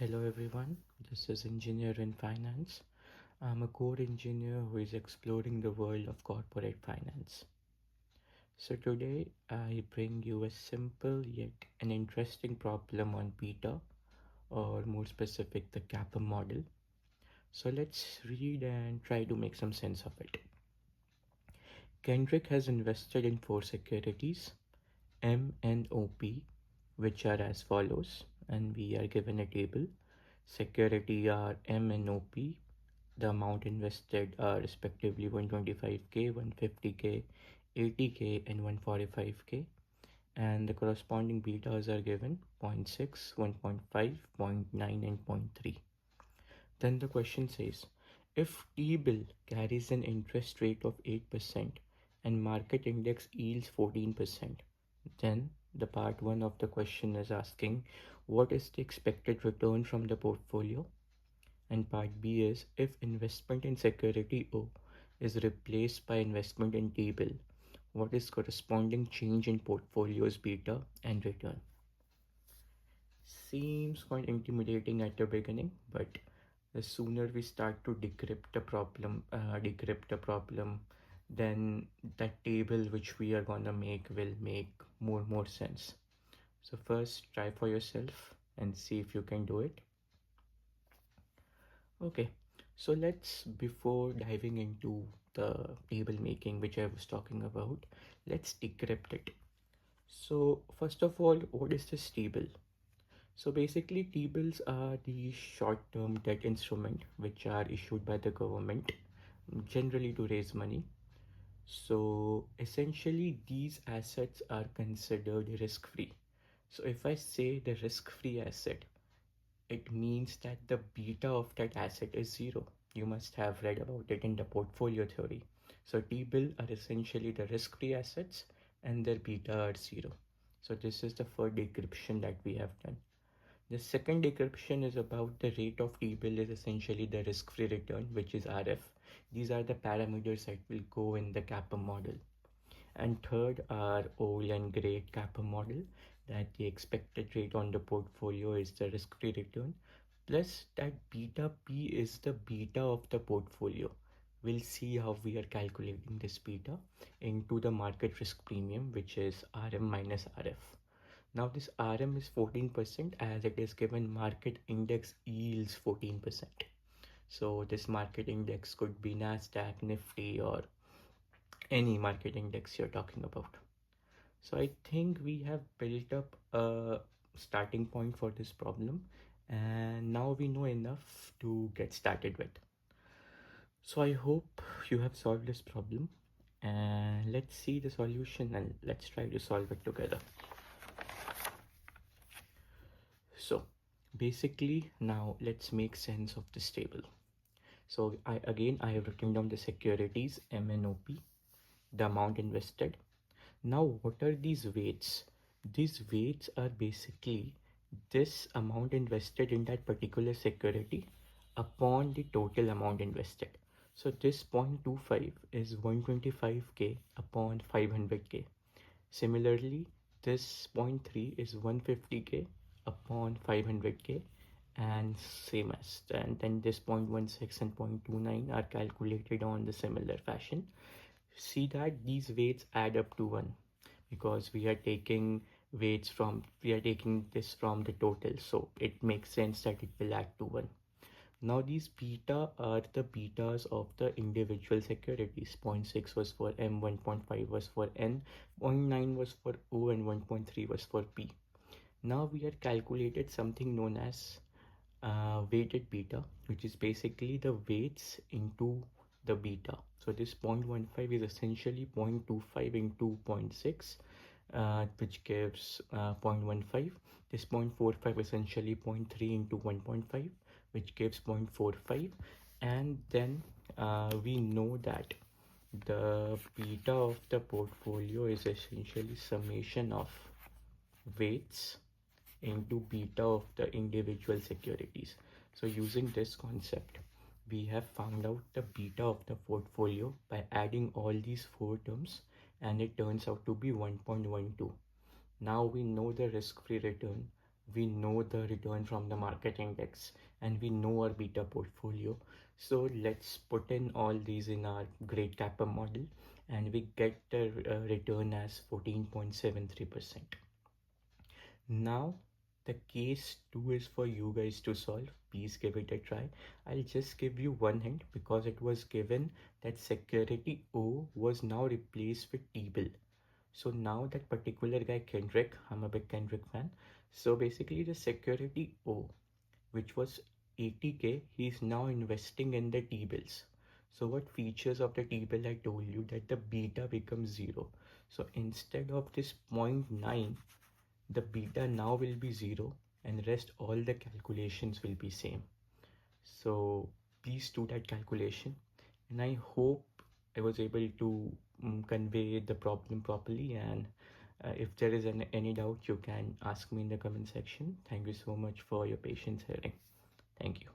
Hello everyone, this is Engineer in Finance. I'm a core engineer who is exploring the world of corporate finance. So today I bring you a simple yet an interesting problem on beta, or more specific the CAPM model. So let's read and try to make some sense of it. Kendrick has invested in 4 securities, M and OP, which are as follows, and we are given a table. Security are M and OP. The amount invested are respectively 125k, 150k, 80k, and 145k. And the corresponding betas are given 0.6, 1.5, 0.9, and zero point 0.3. Then the question says, if T-bill carries an interest rate of 8% and market index yields 14%, then the part 1 of the question is asking what is the expected return from the portfolio, and part B is if investment in security O is replaced by investment in T-bill, what is corresponding change in portfolio's beta and return. Seems quite intimidating at the beginning, but the sooner we start to decrypt the problem, then that table which we are gonna make will make more sense. So first try for yourself and see if you can do it. Okay, so before diving into the table making which I was talking about, let's decrypt it. So first of all, what is this T-bill? So basically, T-bills are the short-term debt instrument which are issued by the government, generally to raise money. So essentially, these assets are considered risk-free. So if I say the risk-free asset, it means that the beta of that asset is zero. You must have read about it in the portfolio theory. So T-bill are essentially the risk-free assets and their beta are zero. So this is the first decryption that we have done. The second decryption is about the rate of T-bill is essentially the risk-free return, which is RF. These are the parameters that will go in the CAPM model. And third, our old and great CAPM model, that the expected rate on the portfolio is the risk-free return, plus that beta P is the beta of the portfolio. We'll see how we are calculating this beta into the market risk premium, which is RM minus RF. Now this RM is 14% as it is given market index yields 14%. So this market index could be NASDAQ, Nifty, or any market index you're talking about. So I think we have built up a starting point for this problem, and now we know enough to get started with. So I hope you have solved this problem, and let's see the solution and let's try to solve it together. So basically now let's make sense of this table. So I have written down the securities MNOP, the amount invested. Now what are these weights? These weights are basically this amount invested in that particular security upon the total amount invested. So this 0.25 is 125k upon 500k. Similarly, this 0.3 is 150k upon 500k, and same as, and then this 0.16 and 0.29 are calculated on the similar fashion. See that these weights add up to 1 because we are taking this from the total, so it makes sense that it will add to 1. Now these beta are the betas of the individual securities. 0.6 was for M, 1.5 was for N, 0.9 was for O, and 1.3 was for P. Now we have calculated something known as weighted beta, which is basically the weights into the beta. So this 0.15 is essentially 0.25 into 0.6, which gives 0.15. This 0.45 essentially 0.3 into 1.5, which gives 0.45. And then we know that the beta of the portfolio is essentially summation of weights into beta of the individual securities. So using this concept, we have found out the beta of the portfolio by adding all these 4 terms, and it turns out to be 1.12. Now we know the risk-free return we know the return from the market index, and we know our beta portfolio. So let's put in all these in our great CAPM model, and we get the return as 14.73%. Now the case 2 is for you guys to solve. Please give it a try. I'll just give you one hint, because it was given that security O was now replaced with T-bill. So now that particular guy Kendrick, I'm a big Kendrick fan. So basically the security O, which was 80k, he's now investing in the T-bills. So what features of the T-bill, I told you that the beta becomes 0. So instead of this zero point 0.9, the beta now will be 0, and rest all the calculations will be same. So please do that calculation, and I hope I was able to convey the problem properly. And if there is any doubt, you can ask me in the comment section. Thank you so much for your patience hearing. Thank you.